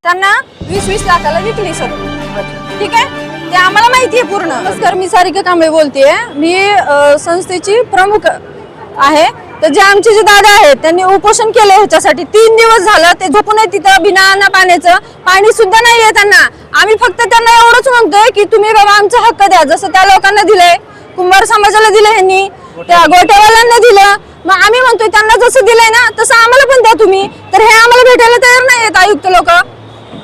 त्यांना 20-20 लाखाला विकली सर. ठीक आहे, ते आम्हाला माहिती आहे पूर्ण. नमस्कार, मी सारिका कांबळे बोलतेय. मी संस्थेची प्रमुख आहे. तर जे आमचे जे दादा आहेत त्यांनी उपोषण केले ह्याच्यासाठी 3 दिवस झालं. ते झोपून आहे तिथं बिना अन्न पाण्याचं, पाणी सुद्धा नाहीये त्यांना. आम्ही फक्त त्यांना एवढंच म्हणतोय की तुम्ही बाबा आमचा हक्क द्या, जसं त्या लोकांना दिलंय, कुंभार समाजाला दिलं ह्यांनी, त्या गोट्यावाल्यांना दिलं. मग आम्ही म्हणतोय त्यांना जसं दिलंय ना तसं आम्हाला पण द्या तुम्ही. तर हे आम्हाला भेटायला तयार नाही आहेत आयुक्त लोक,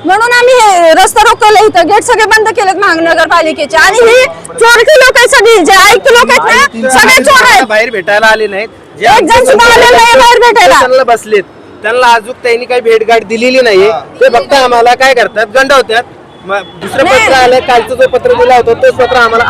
म्हणून आम्ही हे रस्ता रोखलं. इथं गेट सगळे बंद केलेत महानगरपालिकेचे. आणि ही चोरटी लोक आहेत सगळी, जे आयुक्त लोक आहेत ना सगळे चोर आहेत. बाहेर भेटायला आले नाहीत, एक जण सुद्धा आलेला नाही बाहेर भेटायला. बसलेत, त्यांना अजून त्यांनी काही भेटगाठ दिलेली नाहीये. ते फक्त आम्हाला काय करतात, गंडवतात. दुसरं पत्र आलं, कालचं जो पत्र दिला होता तोच पत्र आम्हाला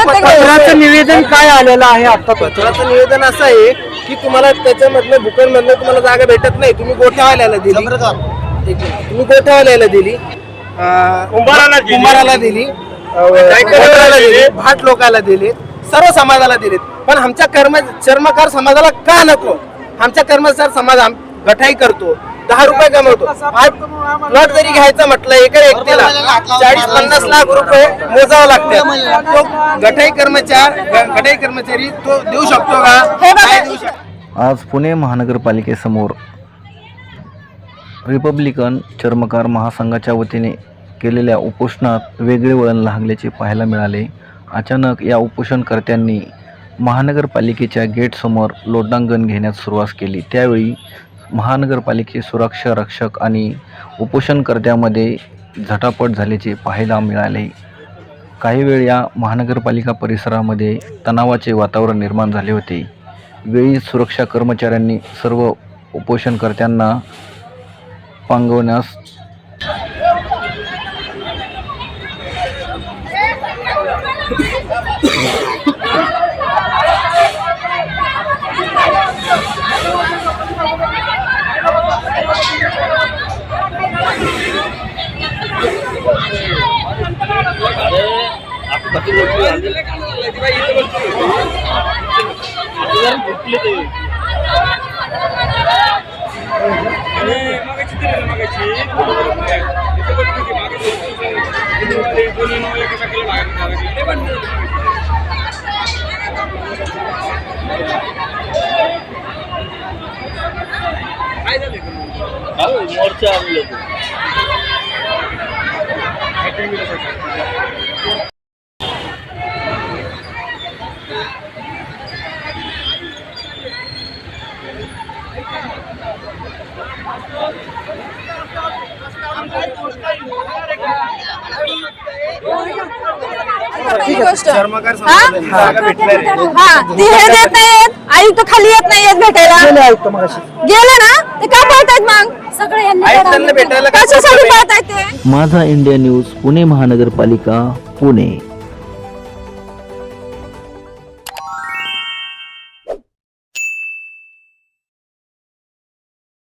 पत्राचं निवेदन काय आलेलं आहे आता? पत्राचं निवेदन असं आहे की तुम्हाला त्याच्यामधलं भूखंडमधलं तुम्हाला जागा भेटत नाही, तुम्ही गोठ्यावाल्याला दिली, तुम्ही गोठ्यावाल्याला दिली, कुंभाराला दिली, भाट लोकाला दिली, सर्व समाजाला दिलेत. पण आमच्या चर्मकार समाजाला का नको? आमच्या कर्मचारी समाज गठाई करतो, 10 रुपये कमवतो. प्लॉट जरी घ्यायचं म्हटलं एका व्यक्तीला 40-50 लाख रुपये मोजावं लागतात. तो गठाई कर्मचारी तो देऊ शकतो का? नाही देऊ शकतो. आज पुणे महानगरपालिकेसमोर रिपब्लिकन चर्मकार महासंघाच्या वतीने केलेल्या उपोषणात वेगळे वळण लागल्याचे पाहायला मिळाले. अचानक या उपोषणकर्त्यांनी महानगरपालिकेच्या गेटसमोर लोटांगण घेण्यास सुरुवात केली. त्यावेळी महानगरपालिके सुरक्षा रक्षक आणि उपोषणकर्त्यामध्ये झटापट झाल्याचे पाहायला मिळाले. काही वेळ या महानगरपालिका परिसरामध्ये तणावाचे वातावरण निर्माण झाले होते. वेळी सुरक्षा कर्मचाऱ्यांनी सर्व उपोषणकर्त्यांना पांगवण्यास मोर्चा चर्मकार समाजाला जागा भेटणार आहे. हा, ती हे देत नाहीयेत, आयुक्त खाली येत नाहीयेत भेटायला. गेले ना ते का पळतायत मग सगळे आयुक्तांना भेटायला कशासाठी पळतायत ते? माझा इंडिया न्यूज पुणे महानगरपालिका पुणे.